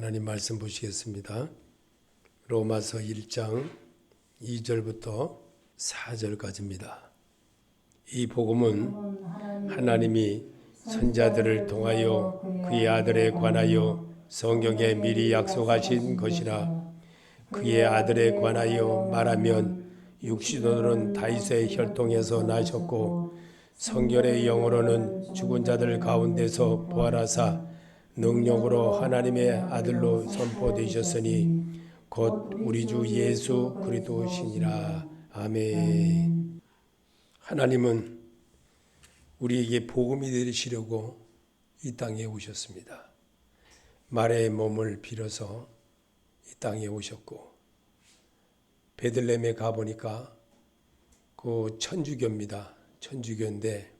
하나님 말씀 보시겠습니다. 로마서 1장 2절부터 4절까지입니다. 이 복음은 하나님이 선자들을 통하여 그의 아들에 관하여 성경에 미리 약속하신 것이라. 그의 아들에 관하여 말하면 육신으로는 다윗의 혈통에서 나셨고 성결의 영으로는 죽은 자들 가운데서 부활하사 능력으로 하나님의 아들로 선포되셨으니 곧 우리 주 예수 그리스도시니라. 아멘. 하나님은 우리에게 복음이 되시려고 이 땅에 오셨습니다. 말의 몸을 빌어서 이 땅에 오셨고, 베들레헴에 가보니까 그 천주교입니다. 천주교인데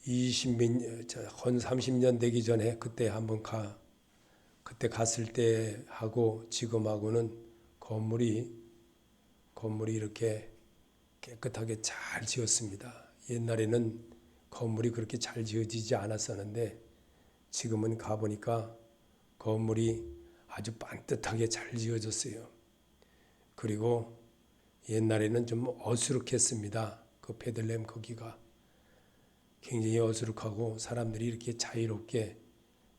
30년 되기 전에 그때 한번 그때 갔을 때 하고 지금하고는 건물이 이렇게 깨끗하게 잘 지었습니다. 옛날에는 건물이 그렇게 잘 지어지지 않았었는데 지금은 가보니까 건물이 아주 반듯하게 잘 지어졌어요. 그리고 옛날에는 좀 어수룩했습니다. 그 베들레헴 거기가 굉장히 어수룩하고 사람들이 이렇게 자유롭게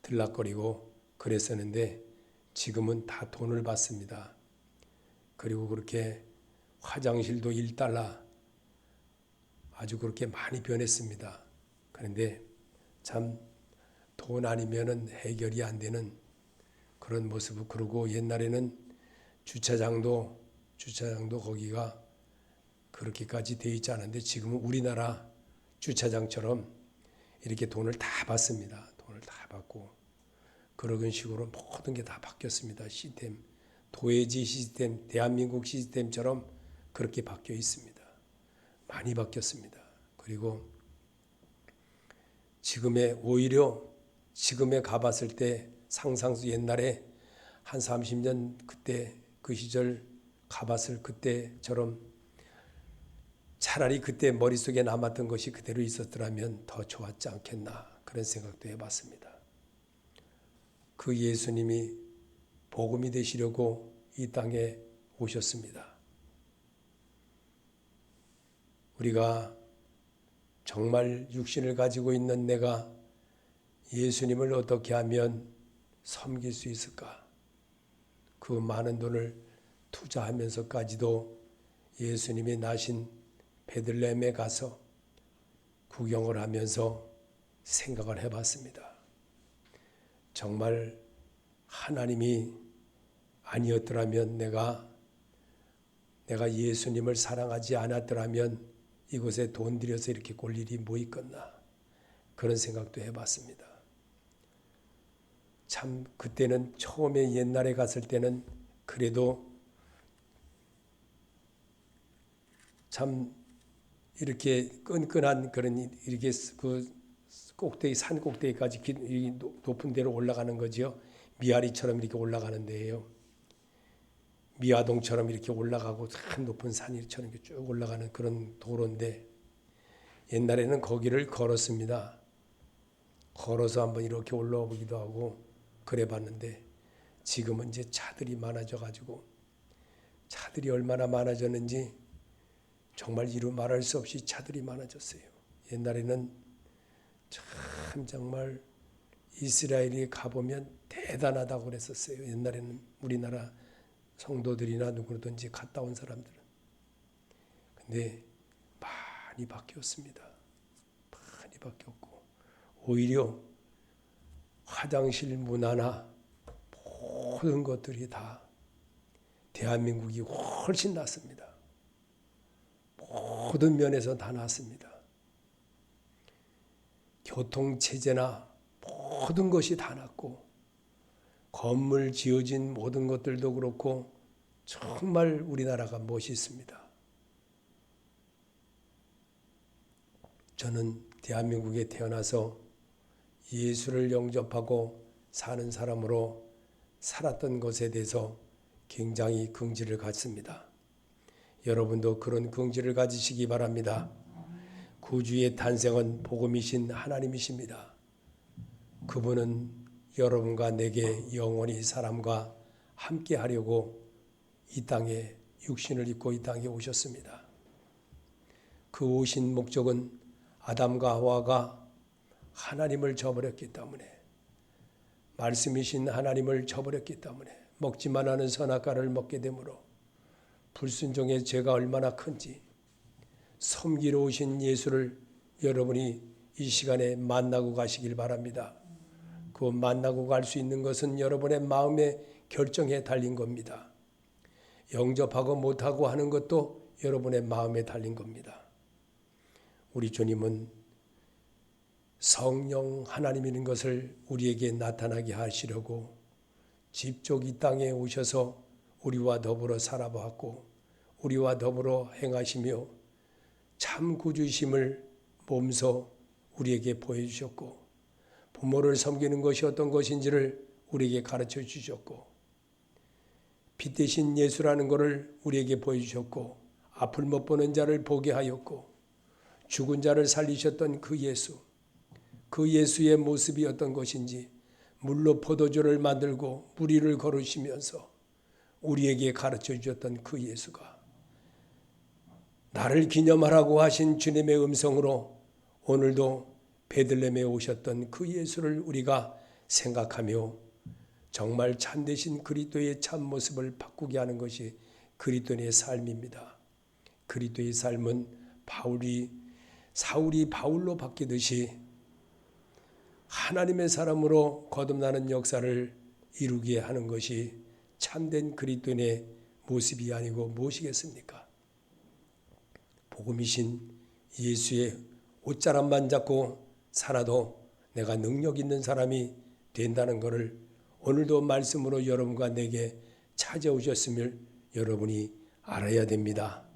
들락거리고 그랬었는데 지금은 다 돈을 받습니다. 그리고 그렇게 화장실도 $1 아주 그렇게 많이 변했습니다. 그런데 참 돈 아니면은 해결이 안 되는 그런 모습을. 그러고 옛날에는 주차장도 거기가 그렇게까지 되어 있지 않은데 지금은 우리나라 주차장처럼 이렇게 돈을 다 받습니다. 돈을 다 받고 그런 식으로 모든 게 다 바뀌었습니다. 시스템, 도해지 시스템, 대한민국 시스템처럼 그렇게 바뀌어 있습니다. 많이 바뀌었습니다. 그리고 오히려 지금에 가봤을 때 상상수 옛날에 한 30년 그때 그 시절 가봤을 그때처럼 차라리 그때 머릿속에 남았던 것이 그대로 있었더라면 더 좋았지 않겠나 그런 생각도 해봤습니다. 그 예수님이 복음이 되시려고 이 땅에 오셨습니다. 우리가 정말 육신을 가지고 있는 내가 예수님을 어떻게 하면 섬길 수 있을까? 그 많은 돈을 투자하면서까지도 예수님이 나신 베들레헴에 가서 구경을 하면서 생각을 해봤습니다. 정말 하나님이 아니었더라면 내가 예수님을 사랑하지 않았더라면 이곳에 돈 들여서 이렇게 꼴 일이 뭐 있겠나 그런 생각도 해봤습니다. 참 그때는 처음에 옛날에 갔을 때는 그래도 참 이렇게 끈끈한 그런 이렇게 그 꼭대기 산 꼭대기까지 높은 데로 올라가는 거지요. 미아리처럼 이렇게 올라가는 데예요. 미아동처럼 이렇게 올라가고 참 높은 산처럼 이렇게 쭉 올라가는 그런 도로인데 옛날에는 거기를 걸었습니다. 걸어서 한번 이렇게 올라와 보기도 하고 그래 봤는데 지금은 이제 차들이 많아져 가지고 차들이 얼마나 많아졌는지 정말 이루 말할 수 없이 차들이 많아졌어요. 옛날에는 참 정말 이스라엘에 가보면 대단하다고 그랬었어요. 옛날에는 우리나라 성도들이나 누구든지 갔다 온 사람들은. 근데 많이 바뀌었습니다. 많이 바뀌었고 오히려 화장실 문화나 모든 것들이 다 대한민국이 훨씬 낫습니다. 모든 면에서 다 낫습니다. 교통체제나 모든 것이 다 낫고 건물 지어진 모든 것들도 그렇고 정말 우리나라가 멋있습니다. 저는 대한민국에 태어나서 예수를 영접하고 사는 사람으로 살았던 것에 대해서 굉장히 긍지를 갖습니다. 여러분도 그런 긍지를 가지시기 바랍니다. 구주의 탄생은 복음이신 하나님이십니다. 그분은 여러분과 내게 영원히 사람과 함께 하려고 이 땅에 육신을 입고 이 땅에 오셨습니다. 그 오신 목적은 아담과 하와가 하나님을 저버렸기 때문에, 말씀이신 하나님을 저버렸기 때문에 먹지만 하는 선악과를 먹게 되므로 불순종의 죄가 얼마나 큰지 섬기러 오신 예수를 여러분이 이 시간에 만나고 가시길 바랍니다. 그 만나고 갈 수 있는 것은 여러분의 마음의 결정에 달린 겁니다. 영접하고 못하고 하는 것도 여러분의 마음에 달린 겁니다. 우리 주님은 성령 하나님이라는 것을 우리에게 나타나게 하시려고 직접 이 땅에 오셔서 우리와 더불어 살아보았고 우리와 더불어 행하시며 참 구주심을 몸소 우리에게 보여주셨고 부모를 섬기는 것이 어떤 것인지를 우리에게 가르쳐 주셨고 빛 대신 예수라는 것을 우리에게 보여주셨고 앞을 못 보는 자를 보게 하였고 죽은 자를 살리셨던 그 예수, 그 예수의 모습이 어떤 것인지 물로 포도주를 만들고 무리를 걸으시면서 우리에게 가르쳐 주셨던 그 예수가 나를 기념하라고 하신 주님의 음성으로 오늘도 베들레헴에 오셨던 그 예수를 우리가 생각하며 정말 참되신 그리스도의 참모습을 바꾸게 하는 것이 그리스도의 삶입니다. 그리스도의 삶은 사울이 바울로 바뀌듯이 하나님의 사람으로 거듭나는 역사를 이루게 하는 것이 참된 그리스도인의 모습이 아니고 무엇이겠습니까? 복음이신 예수의 옷자락만 잡고 살아도 내가 능력 있는 사람이 된다는 것을 오늘도 말씀으로 여러분과 내게 찾아오셨음을 여러분이 알아야 됩니다.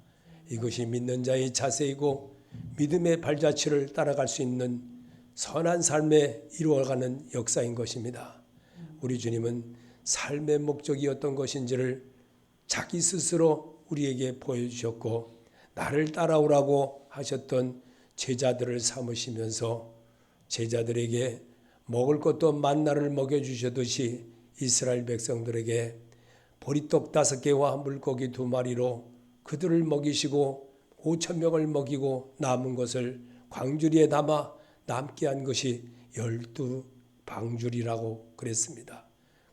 이것이 믿는 자의 자세이고 믿음의 발자취를 따라갈 수 있는 선한 삶에 이루어가는 역사인 것입니다. 우리 주님은 삶의 목적이 어떤 것인지를 자기 스스로 우리에게 보여주셨고 나를 따라오라고 하셨던 제자들을 삼으시면서 제자들에게 먹을 것도 만나를 먹여주셨듯이 이스라엘 백성들에게 보리떡 5개와 물고기 2마리로 그들을 먹이시고 5,000명을 먹이고 남은 것을 광주리에 담아 남게 한 것이 12방주리라고 그랬습니다.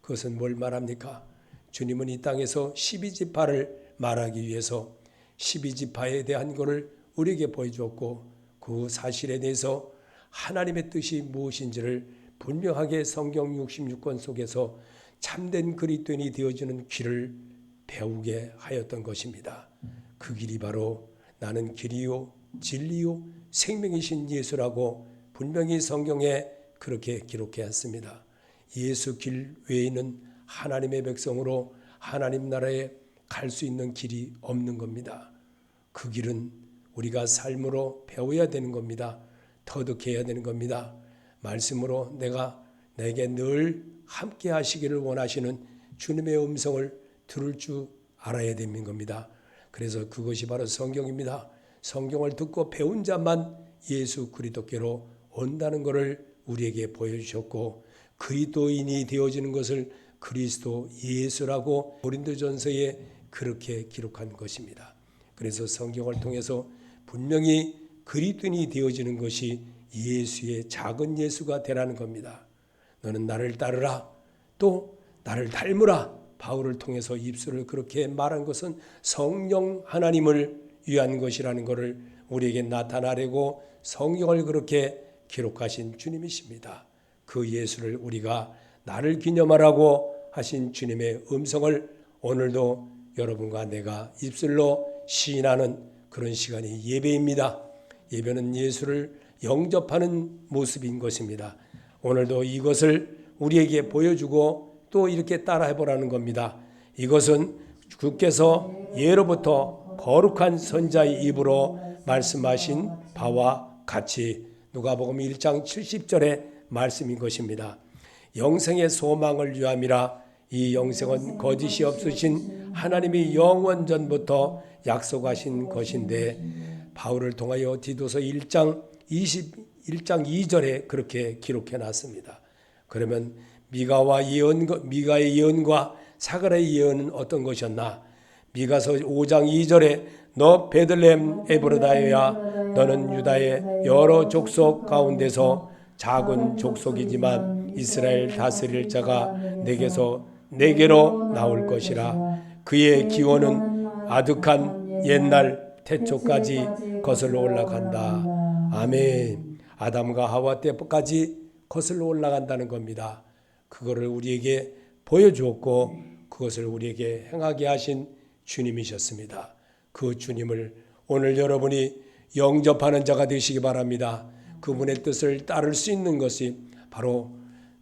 그것은 뭘 말합니까? 주님은 이 땅에서 12지파를 말하기 위해서 12지파에 대한 것을 우리에게 보여주었고 그 사실에 대해서 하나님의 뜻이 무엇인지를 분명하게 성경 66권 속에서 참된 그리스도인이 되어지는 길을 배우게 하였던 것입니다. 그 길이 바로 나는 길이요 진리요 생명이신 예수라고 분명히 성경에 그렇게 기록해왔습니다. 예수 길 외에는 하나님의 백성으로 하나님 나라에 갈 수 있는 길이 없는 겁니다. 그 길은 우리가 삶으로 배워야 되는 겁니다. 터득해야 되는 겁니다. 말씀으로 내게 늘 함께 하시기를 원하시는 주님의 음성을 들을 줄 알아야 되는 겁니다. 그래서 그것이 바로 성경입니다. 성경을 듣고 배운 자만 예수 그리스도께로 온다는 것을 우리에게 보여주셨고 그리스도인이 되어지는 것을 그리스도 예수라고 고린도전서에 그렇게 기록한 것입니다. 그래서 성경을 통해서 분명히 그리스도인이 되어지는 것이 예수의 작은 예수가 되라는 겁니다. 너는 나를 따르라 또 나를 닮으라 바울을 통해서 입술을 그렇게 말한 것은 성령 하나님을 위한 것이라는 것을 우리에게 나타나려고 성경을 그렇게 기록하신 주님이십니다. 그 예수를 우리가 나를 기념하라고 하신 주님의 음성을 오늘도 여러분과 내가 입술로 시인하는 그런 시간이 예배입니다. 예배는 예수를 영접하는 모습인 것입니다. 오늘도 이것을 우리에게 보여주고 또 이렇게 따라해보라는 겁니다. 이것은 주께서 예로부터 거룩한 선자의 입으로 말씀하신 바와 같이 누가복음 1장 70절의 말씀인 것입니다. 영생의 소망을 위함이라 이 영생은 거짓이 없으신 하나님이 영원전부터 약속하신 것인데 바울을 통하여 디도서 1장 2절에 그렇게 기록해 놨습니다. 그러면 미가의 예언과 사가랴의 예언은 어떤 것이었나? 미가서 5장 2절에 너 베들레헴 에브라다야 너는 유다의 여러 족속 가운데서 작은 족속이지만 이스라엘 다스릴 자가 내게로 나올 것이라. 그의 기원은 아득한 옛날 태초까지 거슬러 올라간다. 아멘. 아담과 하와 때까지 거슬러 올라간다는 겁니다. 그거를 우리에게 보여주었고 그것을 우리에게 행하게 하신 주님이셨습니다. 그 주님을 오늘 여러분이 영접하는 자가 되시기 바랍니다. 그분의 뜻을 따를 수 있는 것이 바로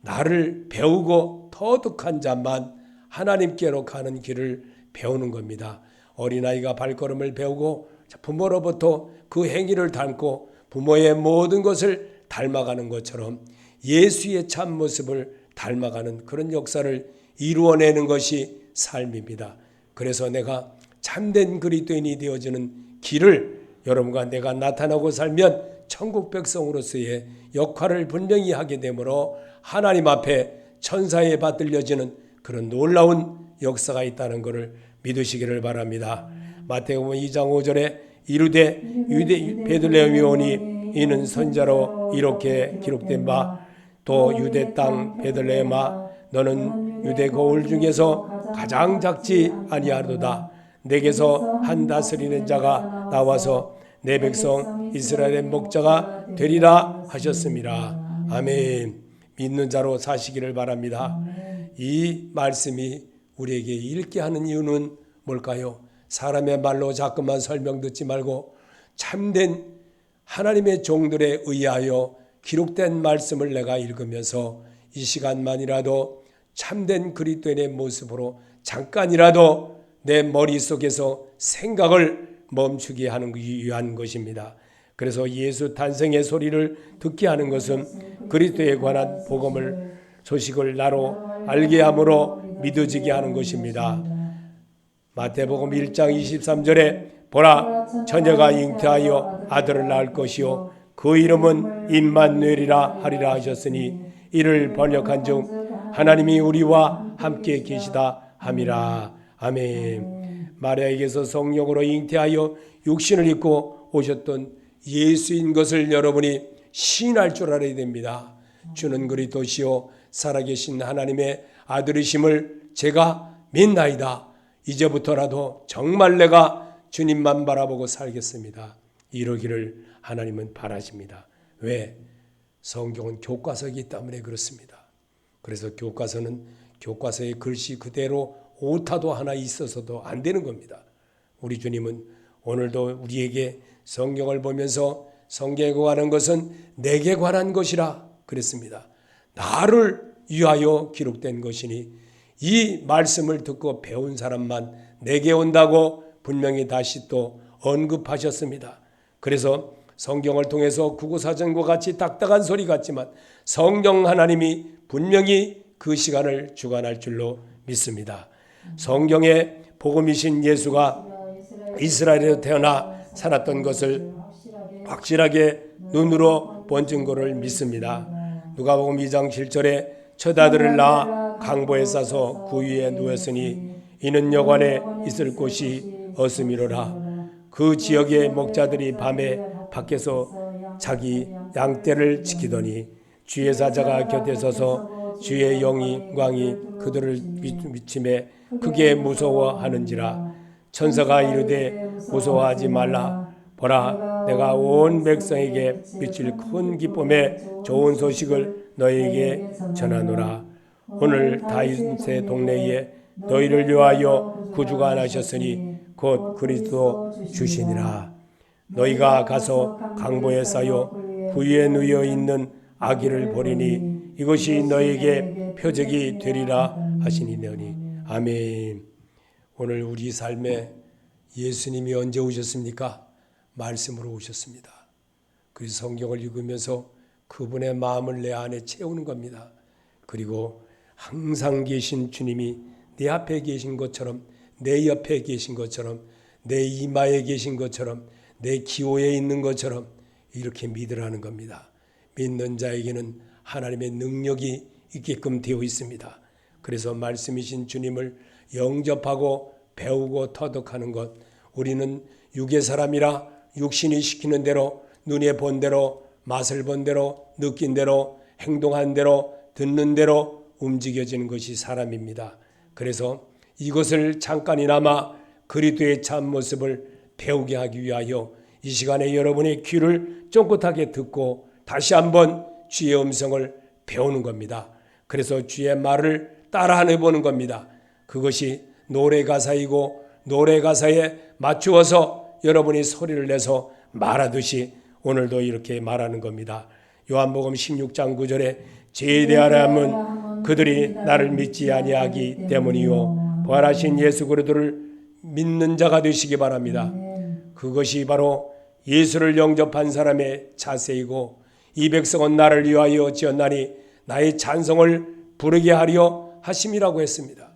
나를 배우고 터득한 자만 하나님께로 가는 길을 배우는 겁니다. 어린아이가 발걸음을 배우고 부모로부터 그 행위를 닮고 부모의 모든 것을 닮아가는 것처럼 예수의 참모습을 닮아가는 그런 역사를 이루어내는 것이 삶입니다. 그래서 내가 참된 그리스도인이 되어지는 길을 여러분과 내가 나타나고 살면 천국 백성으로서의 역할을 분명히 하게 되므로 하나님 앞에 천사에 받들려지는 그런 놀라운 역사가 있다는 것을 믿으시기를 바랍니다. 마태복음 2장 5절에 이르되 유대 베들레헴이 오니 이는 선자로 이렇게 기록된 바 또 유대 땅 베들레헴아 너는 유대 거울 중에서 가장 작지 아니하도다. 내게서 한 다스리는 자가 나와서 내 백성 이스라엘의 목자가 되리라 하셨습니다. 아멘. 믿는 자로 사시기를 바랍니다. 이 말씀이 우리에게 읽게 하는 이유는 뭘까요? 사람의 말로 자꾸만 설명 듣지 말고 참된 하나님의 종들에 의하여 기록된 말씀을 내가 읽으면서 이 시간만이라도 참된 그리스도인의 모습으로 잠깐이라도 내 머릿속에서 생각을 멈추게 하는 위한 것입니다. 그래서 예수 탄생의 소리를 듣게 하는 것은 그리스도에 관한 복음을 소식을 나로 알게 함으로 믿어지게 하는 것입니다. 마태복음 1장 23절에 보라 처녀가 잉태하여 아들을 낳을 것이요 그 이름은 임마누엘이라 하리라 하셨으니 이를 번역한즉 하나님이 우리와 함께 계시다 함이라. 아멘. 마리아에게서 성령으로 잉태하여 육신을 입고 오셨던 예수인 것을 여러분이 신할 줄 알아야 됩니다. 주는 그리스도시요 살아계신 하나님의 아들이심을 제가 믿나이다. 이제부터라도 정말 내가 주님만 바라보고 살겠습니다. 이러기를 하나님은 바라십니다. 왜? 성경은 교과서이기 때문에 그렇습니다. 그래서 교과서는 교과서의 글씨 그대로 오타도 하나 있어서도 안 되는 겁니다. 우리 주님은 오늘도 우리에게 성경을 보면서 성경에 관한 것은 내게 관한 것이라 그랬습니다. 나를 위하여 기록된 것이니 이 말씀을 듣고 배운 사람만 내게 온다고 분명히 다시 또 언급하셨습니다. 그래서 성경을 통해서 국어사전과 같이 딱딱한 소리 같지만 성령 하나님이 분명히 그 시간을 주관할 줄로 믿습니다. 성경의 복음이신 예수가 이스라엘에서 태어나 살았던 것을 확실하게 눈으로 본 증거를 믿습니다. 누가복음 2장 7절에 첫 아들을 낳아 강보에 싸서 그 위에 누웠으니 이는 여관에 있을 곳이 없음이로라. 그 지역의 목자들이 밤에 밖에서 자기 양떼를 지키더니 주의 사자가 곁에 서서 주의 영광이 그들을 비침에 크게 무서워하는지라. 천사가 이르되 무서워하지 말라. 보라 내가 온 백성에게 미칠 큰 기쁨의 좋은 소식을 너희에게 전하노라. 오늘 다윗의 동네에 너희를 위하여 구주가 나셨으니 곧 그리스도 주시니라. 너희가 가서 강보에 싸여 그 위에 누워 있는 아기를 보리니 이것이 너희에게 표적이 되리라 하시니더니. 아멘. 오늘 우리 삶에 예수님이 언제 오셨습니까? 말씀으로 오셨습니다. 그래서 성경을 읽으면서 그분의 마음을 내 안에 채우는 겁니다. 그리고 항상 계신 주님이 내 앞에 계신 것처럼, 내 옆에 계신 것처럼, 내 이마에 계신 것처럼, 내 기호에 있는 것처럼 이렇게 믿으라는 겁니다. 믿는 자에게는 하나님의 능력이 있게끔 되어 있습니다. 그래서 말씀이신 주님을 영접하고 배우고 터득하는 것, 우리는 육의 사람이라 육신이 시키는 대로, 눈에 본 대로, 맛을 본 대로, 느낀 대로, 행동한 대로, 듣는 대로 움직여지는 것이 사람입니다. 그래서 이것을 잠깐이나마 그리스도의 참모습을 배우게 하기 위하여 이 시간에 여러분의 귀를 쫑긋하게 듣고 다시 한번 주의 음성을 배우는 겁니다. 그래서 주의 말을 따라해 보는 겁니다. 그것이 노래 가사이고 노래 가사에 맞추어서 여러분이 소리를 내서 말하듯이 오늘도 이렇게 말하는 겁니다. 요한복음 16장 9절에 죄에 대하여는 그들이 나를 믿지 아니하기 때문이요 부활하신 예수 그리스도를 믿는 자가 되시기 바랍니다. 그것이 바로 예수를 영접한 사람의 자세이고 이 백성은 나를 위하여 지었나니 나의 찬송을 부르게 하려 하심이라고 했습니다.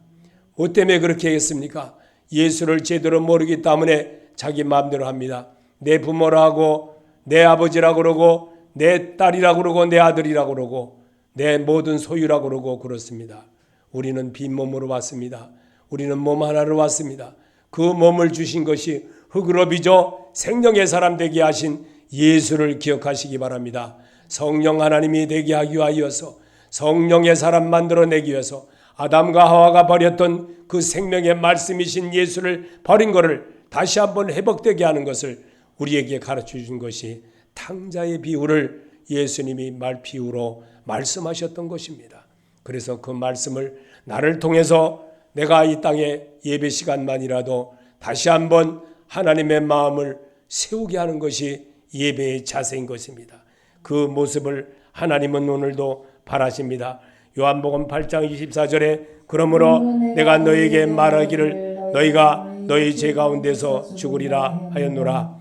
뭐 때문에 그렇게 했습니까? 예수를 제대로 모르기 때문에 자기 마음대로 합니다. 내 부모라 하고 내 아버지라고 그러고 내 딸이라고 그러고 내 아들이라고 그러고 내 모든 소유라고 그러고 그렇습니다. 우리는 빈몸으로 왔습니다. 우리는 몸 하나로 왔습니다. 그 몸을 주신 것이 흙으로 빚어 생명의 사람 되게 하신 예수를 기억하시기 바랍니다. 성령 하나님이 되게 하기 위하여서 성령의 사람 만들어내기 위해서 아담과 하와가 버렸던 그 생명의 말씀이신 예수를 버린 것을 다시 한번 회복되게 하는 것을 우리에게 가르쳐 주신 것이 탕자의 비유를 예수님이 비유로 말씀하셨던 것입니다. 그래서 그 말씀을 나를 통해서 내가 이 땅에 예배 시간만이라도 다시 한번 하나님의 마음을 세우게 하는 것이 예배의 자세인 것입니다. 그 모습을 하나님은 오늘도 바라십니다. 요한복음 8장 24절에 그러므로 내가 너에게 말하기를 너희가 너희 죄 가운데서 죽으리라 하였노라.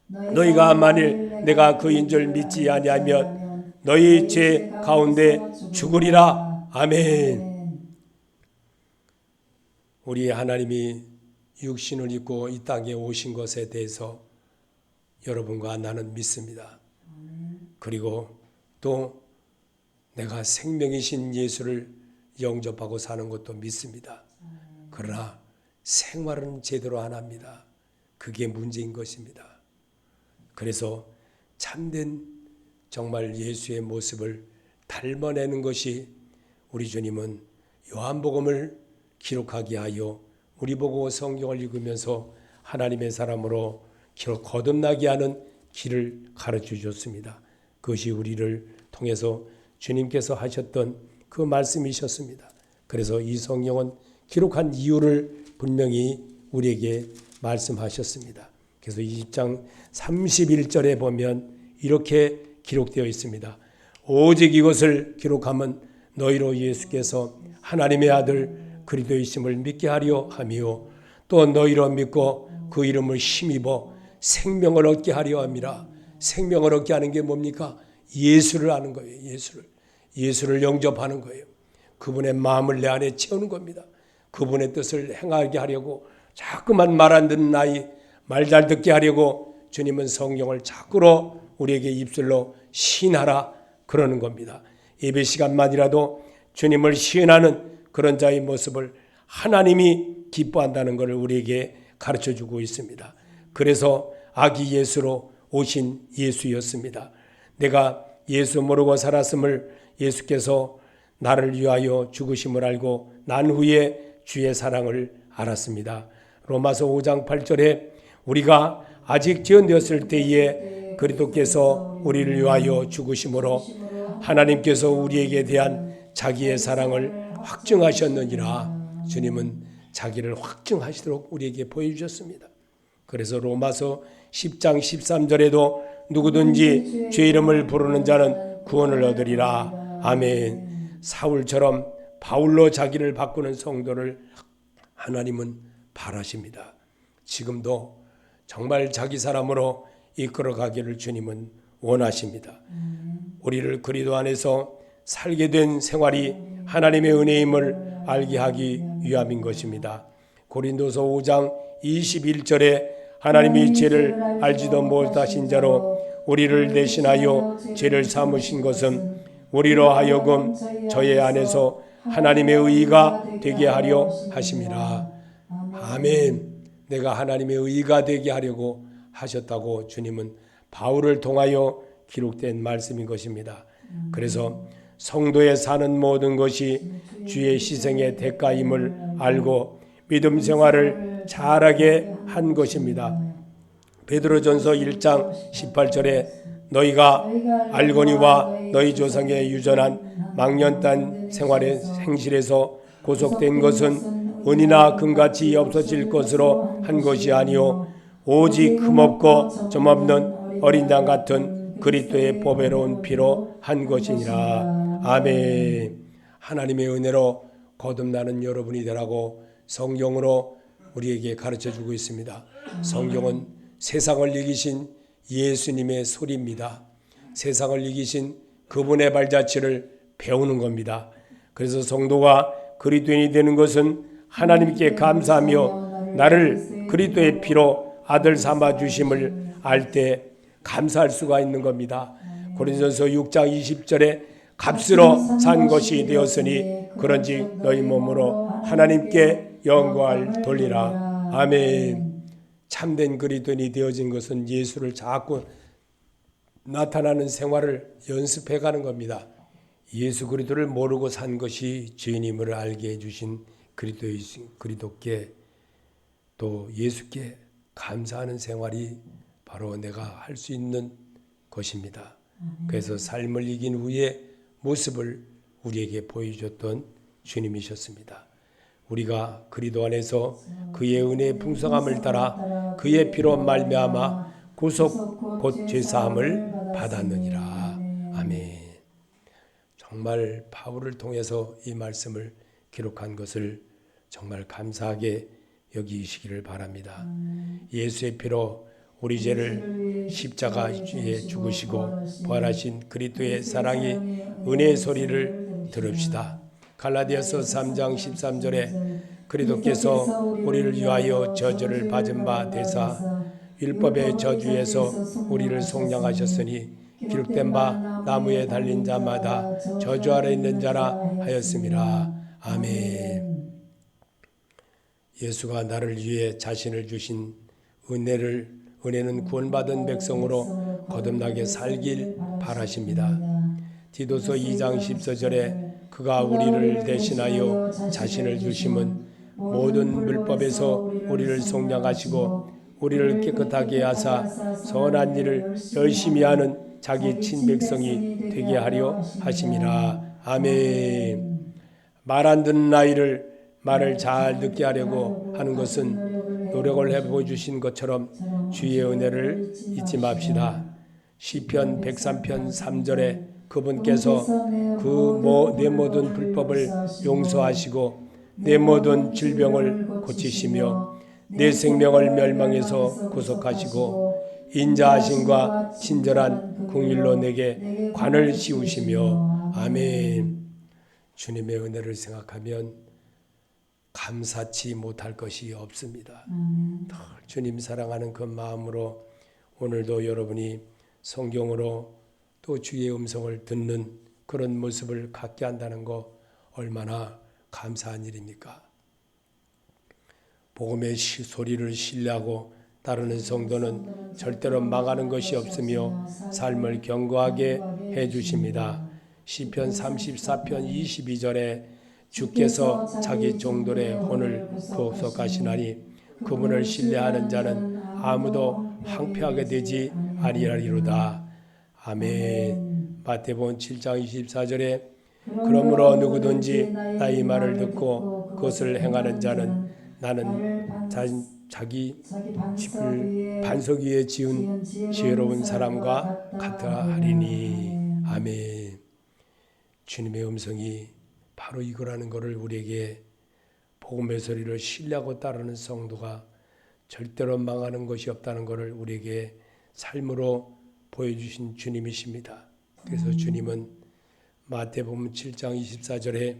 너희가 만일 내가 그인 줄 믿지 아니하면 너희 죄 가운데 죽으리라. 아멘. 우리 하나님이 육신을 입고 이 땅에 오신 것에 대해서 여러분과 나는 믿습니다. 그리고 또 내가 생명이신 예수를 영접하고 사는 것도 믿습니다. 그러나 생활은 제대로 안 합니다. 그게 문제인 것입니다. 그래서 참된 정말 예수의 모습을 닮아내는 것이 우리 주님은 요한복음을 기록하게 하여 우리 보고 성경을 읽으면서 하나님의 사람으로 거듭나게 하는 길을 가르쳐 주셨습니다. 그것이 우리를 통해서 주님께서 하셨던 그 말씀이셨습니다. 그래서 이 성경은 기록한 이유를 분명히 우리에게 말씀하셨습니다. 그래서 20장 31절에 보면 이렇게 기록되어 있습니다. 오직 이것을 기록하면 너희로 예수께서 하나님의 아들 그리스도이심을 믿게 하려 함이요 또 너희로 믿고 그 이름을 힘입어 생명을 얻게 하려 함이라. 생명을 얻게 하는 게 뭡니까? 예수를 아는 거예요. 예수를 영접하는 거예요. 그분의 마음을 내 안에 채우는 겁니다. 그분의 뜻을 행하게 하려고 자꾸만 말 안 듣는 아이 말 잘 듣게 하려고 주님은 성경을 자꾸로 우리에게 입술로 시인하라 그러는 겁니다. 예배 시간만이라도 주님을 시인하는 그런 자의 모습을 하나님이 기뻐한다는 것을 우리에게 가르쳐주고 있습니다. 그래서 아기 예수로 오신 예수였습니다. 내가 예수 모르고 살았음을 예수께서 나를 위하여 죽으심을 알고 난 후에 주의 사랑을 알았습니다. 로마서 5장 8절에 우리가 아직 지연되었을 때에 그리스도께서 우리를 위하여 죽으심으로 하나님께서 우리에게 대한 자기의 사랑을 확증하셨느니라. 주님은 자기를 확증하시도록 우리에게 보여주셨습니다. 그래서 로마서 10장 13절에도 누구든지 죄 이름을 부르는 자는 구원을 얻으리라. 아멘. 사울처럼 바울로 자기를 바꾸는 성도를 하나님은 바라십니다. 지금도 정말 자기 사람으로 이끌어가기를 주님은 원하십니다. 우리를 그리스도 안에서 살게 된 생활이 하나님의 은혜임을 알게 하기 위함인 것입니다. 고린도서 5장 21절에 하나님이 죄를 알지도 못하신 자로 우리를 대신하여 죄를 삼으신 것은 우리로 하여금 저의 안에서 하나님의 의가 되게 하려 하심이라. 아멘. 내가 하나님의 의가 되게 하려고 하셨다고 주님은 바울을 통하여 기록된 말씀인 것입니다. 그래서 성도의 사는 모든 것이 주의 희생의 대가임을 알고 믿음 생활을 잘하게 한 것입니다. 베드로전서 1장 18절에 너희가 알거니와 너희 조상의 유전한 망년단 생활의 행실에서 고속된 것은 은이나 금같이 없어질 것으로 한 것이 아니요 오직 흠없고 점없는 어린 양 같은 그리스도의 보배로운 피로 한 것이니라. 아멘. 하나님의 은혜로 거듭나는 여러분이 되라고 성경으로 우리에게 가르쳐주고 있습니다. 성경은 세상을 이기신 예수님의 소리입니다. 세상을 이기신 그분의 발자취를 배우는 겁니다. 그래서 성도가 그리스도인이 되는 것은 하나님께 감사하며 나를 그리스도의 피로 아들 삼아 주심을 알 때 감사할 수가 있는 겁니다. 고린도전서 6장 20절에 값으로 산 것이 되었으니 그런즉 너희 몸으로 하나님께 영광을 돌리라. 아멘. 참된 그리스도인이 되어진 것은 예수를 자꾸 나타나는 생활을 연습해가는 겁니다. 예수 그리스도를 모르고 산 것이 죄인임을 알게 해주신 그리스도께 또 예수께 감사하는 생활이 바로 내가 할 수 있는 것입니다. 그래서 삶을 이긴 후의 모습을 우리에게 보여줬던 주님이셨습니다. 우리가 그리스도 안에서 그의 은혜의 풍성함을 따라 그의 피로 말미암아 구속 곧 죄사함을 받았느니라. 아멘. 정말 바울을 통해서 이 말씀을 기록한 것을 정말 감사하게 여기시기를 바랍니다. 예수의 피로 우리 죄를 십자가에 죽으시고 부활하신 그리스도의 사랑이 은혜의 소리를 들읍시다. 갈라디아서 3장 13절에 그리스도께서 우리를 위하여 저주를 받은 바 되사 율법의 저주에서 우리를 속량하셨으니 기록된 바 나무에 달린 자마다 저주 아래 있는 자라 하였음이라. 아멘. 예수가 나를 위해 자신을 주신 은혜는 구원받은 백성으로 거듭나게 살길 바라십니다. 디도서 2장 14절에 그가 우리를 대신하여 자신을 주심은 모든 물법에서 우리를 속량하시고 우리를 깨끗하게 하사 선한 일을 열심히 하는 자기 친백성이 되게 하려 하심이라. 아멘. 말 안 듣는 아이를 말을 잘 듣게 하려고 하는 것은 노력을 해보여주신 것처럼 주의 은혜를 잊지 맙시다. 시편 103편 3절에 그분께서 내 모든 불법을 용서하시고 내 모든 질병을 고치시며 내 생명을 멸망에서 구속하시고 인자하심과 친절한 긍휼로 내게 관을 씌우시며. 아멘. 주님의 은혜를 생각하면 감사치 못할 것이 없습니다. 주님 사랑하는 그 마음으로 오늘도 여러분이 성경으로 또 주의 음성을 듣는 그런 모습을 갖게 한다는 거 얼마나 감사한 일입니까? 복음의 소리를 신뢰하고 따르는 성도는 절대로 망하는 것이 없으며 삶을 견고하게 해주십니다. 시편 34편 22절에 주께서 자기 종들의 혼을 구속하시나니 그분을 신뢰하는 자는 아무도 황폐하게 되지 아니하리로다. 아멘. 마태복음 7장 24절에 그러므로 누구든지 나의 말을 듣고 그것을 행하는 자는 나는 자기 집을 반석 위에 지은 지혜로운 사람과 같아 하리니. 아멘. 주님의 음성이 바로 이거라는 것을 우리에게 복음의 소리를 신뢰하고 따르는 성도가 절대로 망하는 것이 없다는 것을 우리에게 삶으로 보여주신 주님이십니다. 그래서 주님은 마태복음 7장 24절에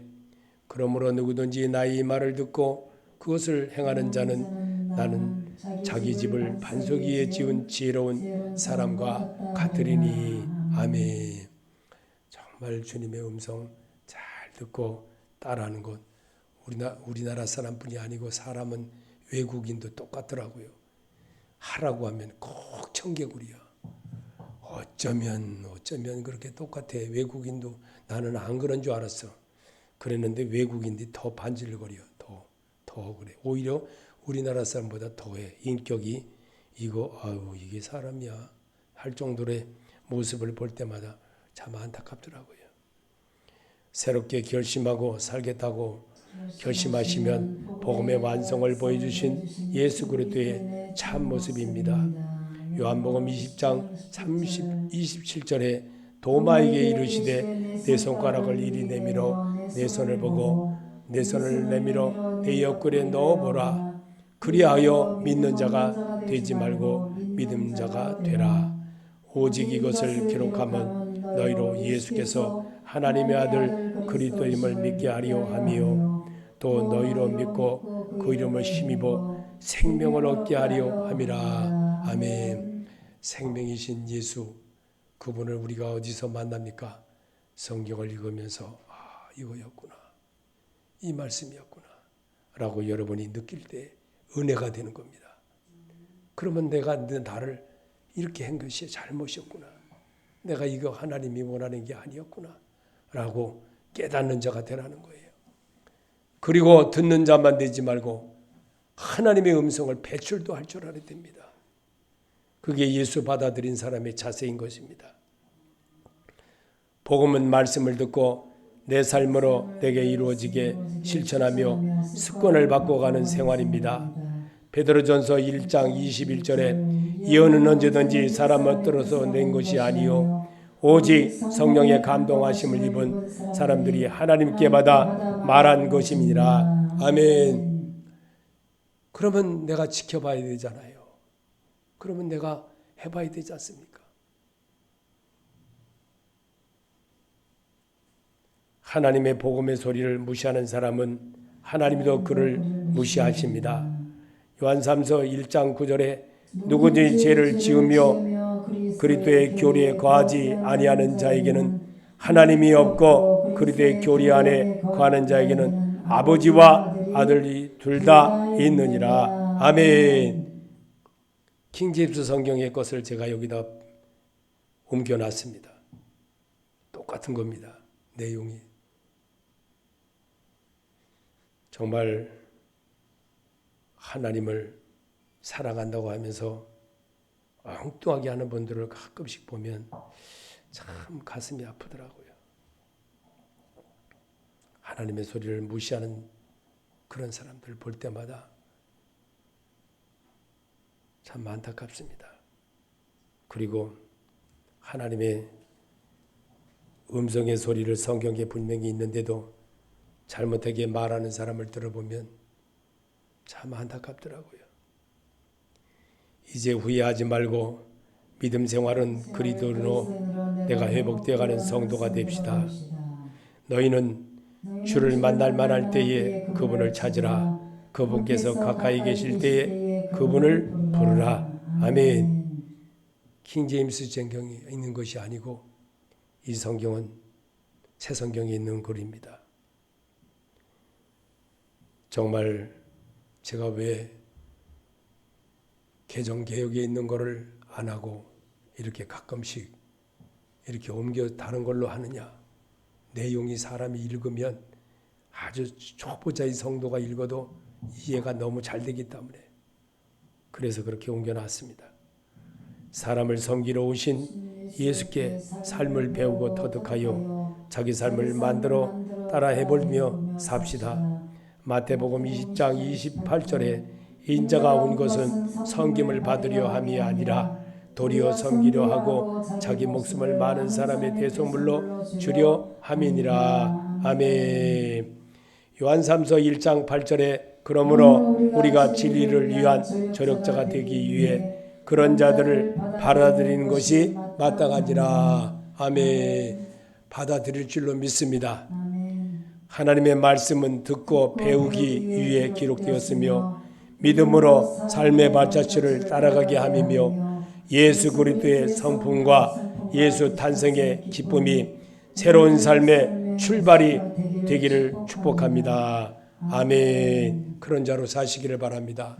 그러므로 누구든지 나의 말을 듣고 그것을 행하는 자는 나는 자기 집을 반석 위에 지은 지혜로운 사람과 같으리니. 아멘. 정말 주님의 음성 잘 듣고 따라하는 것. 우리나라 사람뿐이 아니고 사람은 외국인도 똑같더라고요. 하라고 하면 꼭 청개구리야. 어쩌면 그렇게 똑같아. 외국인도 나는 안 그런 줄 알았어. 그랬는데 외국인들이 더 반질거려. 더 그래. 오히려 우리나라 사람보다 더해. 인격이 이게 사람이야 할 정도의 모습을 볼 때마다 참 안타깝더라고요. 새롭게 결심하고 살겠다고 결심하시면 복음의 완성을 보여주신 예수 그리스도의 참 모습입니다. 요한복음 20장 27절에 도마에게 이르시되 내 손가락을 이리 내밀어 내 손을 보고 내 손을 내밀어 내 옆구리에 넣어보라. 그리하여 믿는 자가 되지 말고 믿는 자가 되라. 오직 이것을 기록하면 너희로 예수께서 하나님의 아들 그리스도임을 믿게 하려 함이요 또 너희로 믿고 그 이름을 힘입어 생명을 얻게 하려 함이라. 아멘. 생명이신 예수, 그분을 우리가 어디서 만납니까? 성경을 읽으면서 이거였구나, 이 말씀이었구나 라고 여러분이 느낄 때 은혜가 되는 겁니다. 그러면 내가 나를 이렇게 한 것이 잘못이었구나, 내가 이거 하나님이 원하는 게 아니었구나 라고 깨닫는 자가 되라는 거예요. 그리고 듣는 자만 되지 말고 하나님의 음성을 배출도 할 줄 알아야 됩니다. 그게 예수 받아들인 사람의 자세인 것입니다. 복음은 말씀을 듣고 내 삶으로 내게 이루어지게 실천하며 습관을 바꿔가는 생활입니다. 베드로전서 1장 21절에 예언은 언제든지 사람을 들어서 낸 것이 아니요 오직 성령의 감동하심을 입은 사람들이 하나님께 받아 말한 것임이니라. 아멘. 그러면 내가 지켜봐야 되잖아요. 그러면 내가 해봐야 되지 않습니까? 하나님의 복음의 소리를 무시하는 사람은 하나님도 그를 무시하십니다. 요한삼서 1장 9절에 누구든지 죄를 지으며 그리스도의 교리에 거하지 아니하는 자에게는 하나님이 없고 그리스도의 교리 안에 거하는 자에게는 아버지와 아들이 둘 다 있느니라. 아멘. 킹제임스 성경의 것을 제가 여기다 옮겨놨습니다. 똑같은 겁니다. 내용이. 정말 하나님을 사랑한다고 하면서 엉뚱하게 하는 분들을 가끔씩 보면 참 가슴이 아프더라고요. 하나님의 소리를 무시하는 그런 사람들 볼 때마다 참 안타깝습니다. 그리고 하나님의 음성의 소리를 성경에 분명히 있는데도 잘못하게 말하는 사람을 들어보면 참 안타깝더라고요. 이제 후회하지 말고 믿음 생활은 그리스도로 내가 회복되어가는 성도가 됩시다. 너희는 주를 만날 만할 때에 그분을 찾으라. 그분께서 가까이 계실 때에 그분을 부르라. 아멘. 킹제임스 성경에 있는 것이 아니고 이 성경은 새 성경에 있는 글입니다. 정말 제가 왜 개정개혁에 있는 거를 안 하고 이렇게 가끔씩 이렇게 옮겨 다른 걸로 하느냐. 내용이 사람이 읽으면 아주 초보자의 성도가 읽어도 이해가 너무 잘 되기 때문에 그래서 그렇게 옮겨놨습니다. 사람을 섬기러 오신 예수께 삶을 배우고 터득하여 자기 삶을 만들어 따라 해보며 삽시다. 마태복음 20장 28절에 인자가 온 것은 섬김을 받으려 함이 아니라 도리어 섬기려 하고 자기 목숨을 많은 사람의 대속물로 주려 함이니라. 아멘. 요한삼서 1장 8절에 그러므로 우리가 진리를 위한 저력자가 되기 위해 그런 자들을 받아들이는 것이 마땅하니라. 아멘. 받아들일 줄로 믿습니다. 하나님의 말씀은 듣고 배우기 위해 기록되었으며 믿음으로 삶의 발자취를 따라가게 함이며 예수 그리스도의 성품과 예수 탄생의 기쁨이 새로운 삶의 출발이 되기를 축복합니다. 아멘. 그런 자로 사시기를 바랍니다.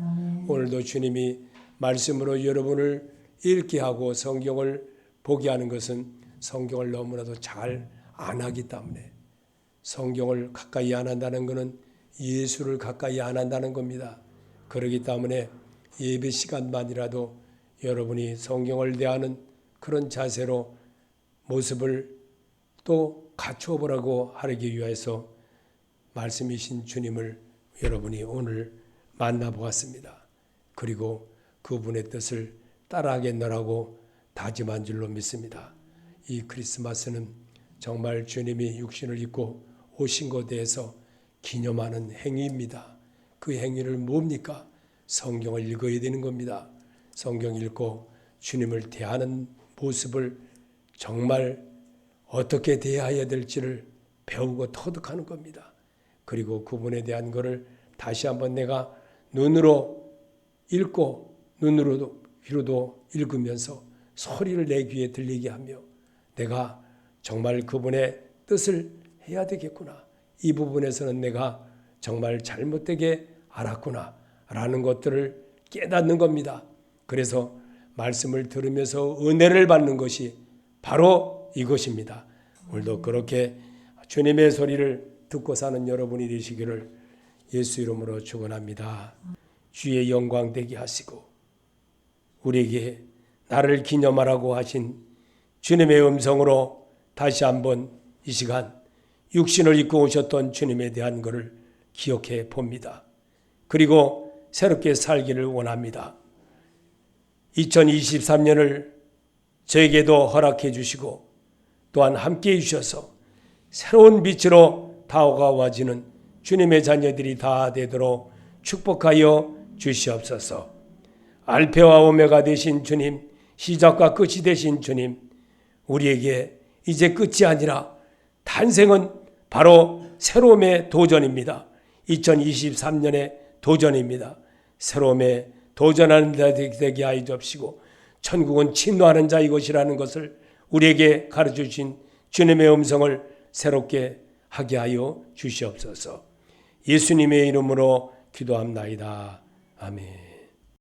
오늘도 주님이 말씀으로 여러분을 읽게 하고 성경을 보게 하는 것은 성경을 너무나도 잘 안 하기 때문에, 성경을 가까이 안 한다는 것은 예수를 가까이 안 한다는 겁니다. 그렇기 때문에 예배 시간만이라도 여러분이 성경을 대하는 그런 자세로 모습을 또 갖추어 보라고 하기 위해서 말씀이신 주님을 여러분이 오늘 만나보았습니다. 그리고 그분의 뜻을 따라하겠노라고 다짐한 줄로 믿습니다. 이 크리스마스는 정말 주님이 육신을 입고 오신 것에 대해서 기념하는 행위입니다. 그 행위를 뭡니까? 성경을 읽어야 되는 겁니다. 성경 읽고 주님을 대하는 모습을 정말 어떻게 대해야 될지를 배우고 터득하는 겁니다. 그리고 그분에 대한 것을 다시 한번 내가 눈으로 읽고 눈으로도 귀로도 읽으면서 소리를 내 귀에 들리게 하며 내가 정말 그분의 뜻을 해야 되겠구나. 이 부분에서는 내가 정말 잘못되게 알았구나 라는 것들을 깨닫는 겁니다. 그래서 말씀을 들으면서 은혜를 받는 것이 바로 이것입니다. 오늘도 그렇게 주님의 소리를 듣고 사는 여러분이 되시기를 예수 이름으로 축원합니다. 주의 영광 되게 하시고 우리에게 나를 기념하라고 하신 주님의 음성으로 다시 한번 이 시간 육신을 입고 오셨던 주님에 대한 것을 기억해 봅니다. 그리고 새롭게 살기를 원합니다. 2023년을 저에게도 허락해 주시고 또한 함께 해 주셔서 새로운 빛으로 다가와지는 주님의 자녀들이 다 되도록 축복하여 주시옵소서. 알페와 오메가 되신 주님, 시작과 끝이 되신 주님, 우리에게 이제 끝이 아니라 탄생은 바로 새로움의 도전입니다. 2023년의 도전입니다. 새로움에 도전하는 자 되게 하여 주옵시고 천국은 친노하는 자의 것이라는 것을 우리에게 가르쳐 주신 주님의 음성을 새롭게 하게 하여 주시옵소서. 예수님의 이름으로 기도합나이다. 아멘.